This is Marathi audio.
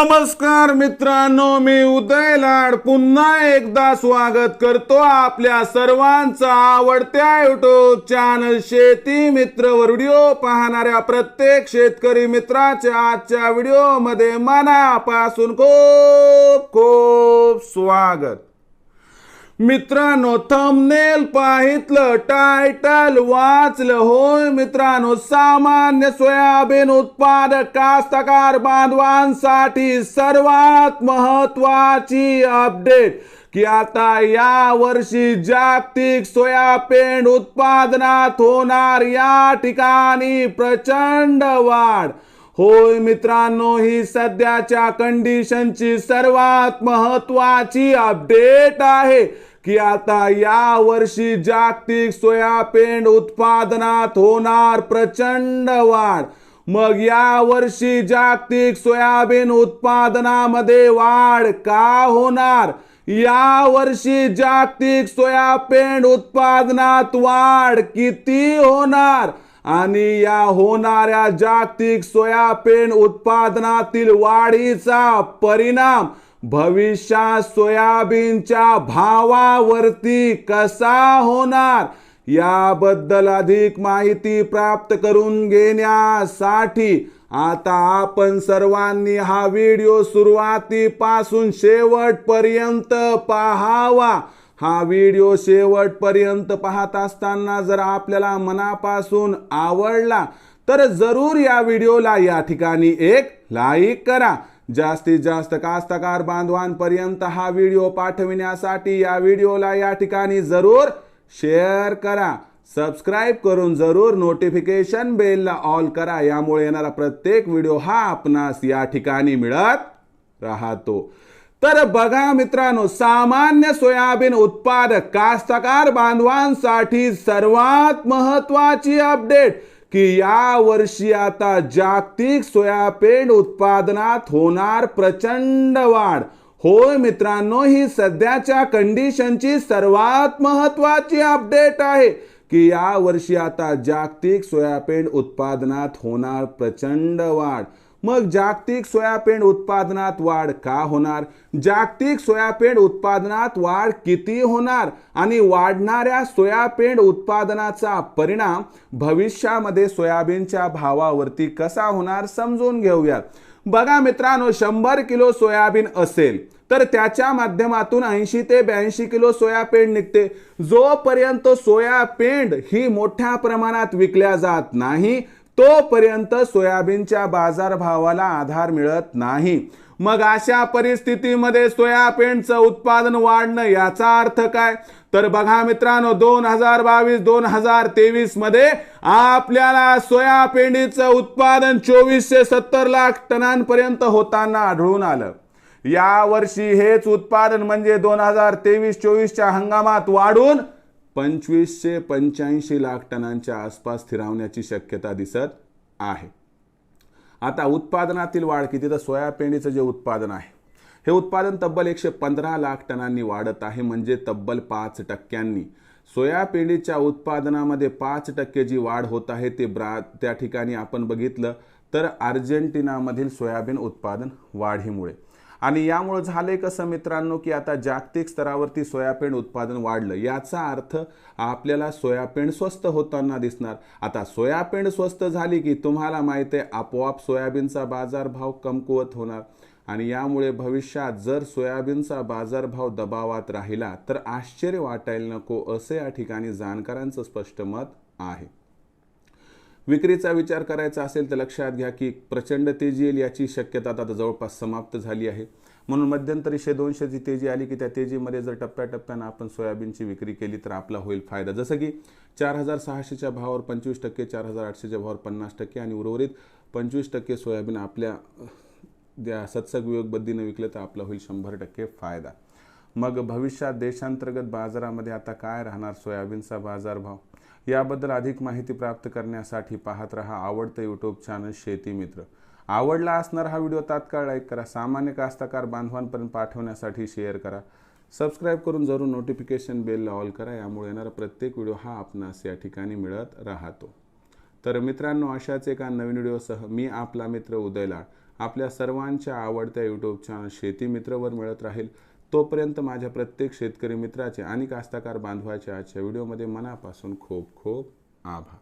नमस्कार मित्रांनो, मी उदय लाड पुन्हा एकदा स्वागत करतो आपल्या सर्वांचा आवडत्या युट्यूब चॅनल शेती मित्र वर व्हिडिओ पाहणाऱ्या प्रत्येक शेतकरी मित्राचे आजच्या व्हिडिओ मध्ये मनापासून खूप खूप स्वागत। मित्रांनो, थंबनेल पाहितलं, टायटल वाचलं, होय मित्रांनो, सामान्य सोयाबीन उत्पादक कास्तकार बांधवांसाठी सर्वात महत्वाची अपडेट की आता या वर्षी जागतिक सोयाबीन उत्पादनात होणार या ठिकाणी प्रचंड वाढ। होय मित्रांनो, ही सध्याच्या कंडिशनची सर्वात महत्वाची अपडेट आहे की आता या वर्षी जागतिक सोयाबीन उत्पादनात होणार प्रचंड वाढ। मग या वर्षी जागतिक सोयाबीन उत्पादनामध्ये वाढ का होणार? या वर्षी जागतिक सोयाबीन उत्पादनात वाढ किती होणार आणि या होणाऱ्या जागतिक सोयाबीन उत्पादनातील वाढीचा परिणाम भविष्यात सोयाबीनच्या भावावरती कसा होणार याबद्दल अधिक माहिती प्राप्त करून घेण्यासाठी आता आपण सर्वांनी हा व्हिडिओ सुरुवातीपासून शेवटपर्यंत पाहावा। हा व्हिडिओ शेवटपर्यंत पाहत असताना जर आपल्याला मनापासून आवडला तर जरूर या व्हिडिओला या ठिकाणी एक लाईक करा। जास्तीत जास्त कास्तकार बांधवांपर्यंत हा व्हिडिओ पाठविण्यासाठी या व्हिडिओला या ठिकाणी जरूर शेअर करा। सबस्क्राइब करून जरूर नोटिफिकेशन बेलला ऑल करा, यामुळे येणारा प्रत्येक व्हिडिओ हा आपणास या ठिकाणी मिळत राहतो। तर बघा मित्रांनो, सामान्य सोयाबीन उत्पादक कास्तकार बांधवांसाठी सर्वात महत्वाची अपडेट की या वर्षी आता जागतिक सोयाबीन उत्पादनात होणार प्रचंड वाढ। होय मित्रांनो, ही सध्याच्या कंडिशनची सर्वात महत्वाची अपडेट आहे की या वर्षी आता जागतिक सोयाबीन उत्पादनात होणार प्रचंड वाढ। मग जागतिक सोयाबीन उत्पादनात वाढ का होणार? जागतिक सोयाबीन उत्पादनात वाढ किती होणार आणि वाढणाऱ्या सोयाबीन उत्पादनाचा परिणाम भविष्यामध्ये सोयाबीनच्या भावावरती कसा होणार समजून घेऊयात। बघा मित्रांनो, 100 किलो सोयाबीन असेल तर त्याच्या माध्यमातून 80 ते 82 किलो सोयाबीन निघते। जोपर्यंत सोयाबीन ही मोठ्या प्रमाणात विकल्या जात नाही तोपर्यंत सोयाबीनच्या बाजारभावाला आधार मिळत नाही। मग अशा परिस्थितीमध्ये सोयाबीनचं उत्पादन वाढणं याचा अर्थ काय? तर बघा मित्रांनो, 2022-2023 मध्ये आपल्याला सोयाबीनचं उत्पादन 2470 लाख टनांपर्यंत होताना आढळून आलं। या वर्षी हेच उत्पादन म्हणजे 2023-24च्या हंगामात वाढून 2585 लाख टनांच्या आसपास स्थिरावण्याची शक्यता दिसत आहे। आता उत्पादनातील वाढ किती? तर सोयाबीनचं जे उत्पादन आहे हे उत्पादन तब्बल 115 लाख टनांनी वाढत आहे, म्हणजे तब्बल 5%। सोयाबीनच्या उत्पादनामध्ये 5% जी वाढ होत आहे ते त्या ठिकाणी आपण बघितलं तर अर्जेंटिनामधील सोयाबीन उत्पादन वाढीमुळे। आणि यामुळे झाले कसं मित्रांनो की आता जागतिक स्तरावरती सोयाबीन उत्पादन वाढलं, याचा अर्थ आपल्याला सोयाबीन स्वस्त होताना दिसणार। आता सोयाबीन स्वस्त झाली की तुम्हाला माहिती आहे आपोआप सोयाबीनचा बाजारभाव कमकुवत होणार आणि यामुळे भविष्यात जर सोयाबीनचा बाजारभाव दबावात राहिला तर आश्चर्य वाटायला नको, असे या ठिकाणी जाणकारांचं स्पष्ट मत आहे। विक्रीचा विचार करायचा असेल तर लक्षात घ्या की प्रचंड तेजी येईल याची शक्यता आता जवळपास समाप्त झाली आहे। म्हणून मध्यंतरी 100-200 जी तेजी आली की त्या तेजीमध्ये जर टप्प्याटप्प्याने आपण सोयाबीनची विक्री केली तर आपला होईल फायदा। जसं की 4600च्या भावावर 25%, 4800च्या भावावर 50% आणि उर्वरित 25% सोयाबीन आपल्या सत्सग विवेकबुद्धीने विकलं तर आपला होईल 100% फायदा। मग भविष्यात देशांतर्गत बाजारामध्ये आता काय राहणार सोयाबीनचा बाजारभाव याबद्दल अधिक माहिती प्राप्त करण्यासाठी पाहत रहा आवडतं यूट्यूब चॅनल शेती मित्र। आवडला असणार हा व्हिडिओ तात्काळ लाईक करा, सामान्य कास्तकार बांधवांपर्यंत पाठवण्यासाठी शेअर करा, सबस्क्राइब करून जरूर नोटिफिकेशन बेलला ऑल करा, यामुळे येणारा प्रत्येक व्हिडिओ हा आपणास या ठिकाणी मिळत राहतो। तर मित्रांनो, अशाच एका नवीन व्हिडिओसह मी आपला मित्र उदय लाड आपल्या सर्वांच्या आवडत्या यूट्यूब चॅनल शेती मित्रवर मिळत राहील. तोपर्यंत माझ्या प्रत्येक शेतकरी मित्राचे आणि कास्तकार बांधवाच्या आजच्या व्हिडिओमध्ये मनापासून खूप खूप आभार.